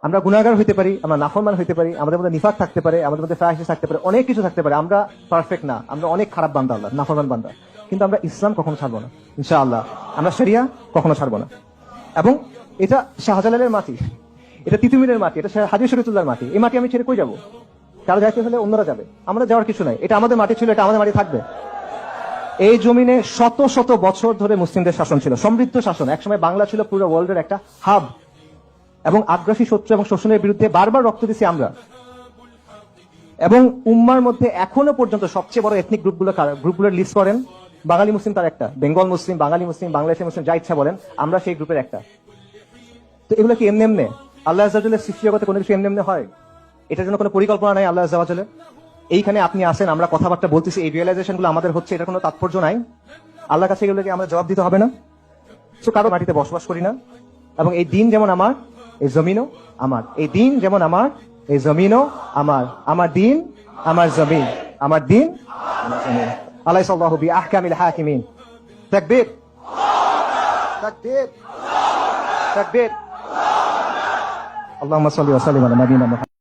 আমরা গুনাহগার হইতে পারি, আমরা নাফরমান হইতে পারি, আমাদের মধ্যে নিফাক থাকতে পারে, আমাদের মধ্যে ফাহিশ থাকতে পারে, অনেক কিছু থাকতে পারে। আমরা পারফেক্ট না, আমরা অনেক খারাপ বান্দা, আল্লাহ নাফরমান বান্দা। কিন্তু আমরা ইসলাম কখনো ছাড়বো না ইনশাআল্লাহ। আমরা শরিয়া কখনো ছাড়বো না। এবং এটা শাহজালালের মাটি, এটা তিতুমিরের মাটি, এটা হাজী শরীয়তুল্লাহর মাটি। এই মাটি আমি ছেড়ে কই যাবো? কারো যাইতে হলে অন্যরা যাবে, আমাদের যাওয়ার কিছু নাই। এটা আমাদের মাটি ছিল, এটা আমাদের মাটি থাকবে। এই জমিনে শত শত বছর ধরে মুসলিমদের শাসন ছিল, সমৃদ্ধ শাসন। একসময় বাংলা ছিল পুরো ওয়ার্ল্ডের একটা হাব। এবং আগ্রাসী শত্রু এবং শোষণের বিরুদ্ধে বারবার রক্ত দিছি আমরা। এবং উম্মার মধ্যে এখনো পর্যন্ত সবচেয়ে বড় এথনিক গ্রুপগুলোর লিস্ট করেন, বাঙালি মুসলিম তার একটা, বেঙ্গল মুসলিম, বাঙালি মুসলিম, বাংলাদেশের মুসলিম, যা ইচ্ছা বলেন, আমরা সেই গ্রুপের একটা। তো এগুলো কি এমনি এমনি আল্লাহ আজ্জা ওয়াজালের সৃষ্টি জগতে কোনো কিছু এমনি এমনি হয়? এটার জন্য কোনো পরিকল্পনা নাই আল্লাহ আজ্জা ওয়াজালের? এইখানে আপনি আসেন, আমরা কথাবার্তা বলতেছি, এই রিয়েলাইজেশন গুলো আমাদের হচ্ছে, এটার কোনো তাৎপর্য নাই? আল্লাহর কাছে এগুলোকে আমরা জবাব দিতে হবে না? তো কারো মাটিতে বসবাস করি না। এবং এই দিন যেমন আমার, এই জমিনও আমার। এই দিন যেমন আমার, এই জমিনও আমার। আমার দিন, আমার জমিন। আমার দিন, আমার জমিন। আলাইসাল্লাহু বিআহকামিল হাকিমিন। তাকবীর, তাকবীর, তাকবীর। আল্লাহুম্মা সাল্লি ওয়া সাল্লিম আলা নাবিয়িনা মুহাম্মদ।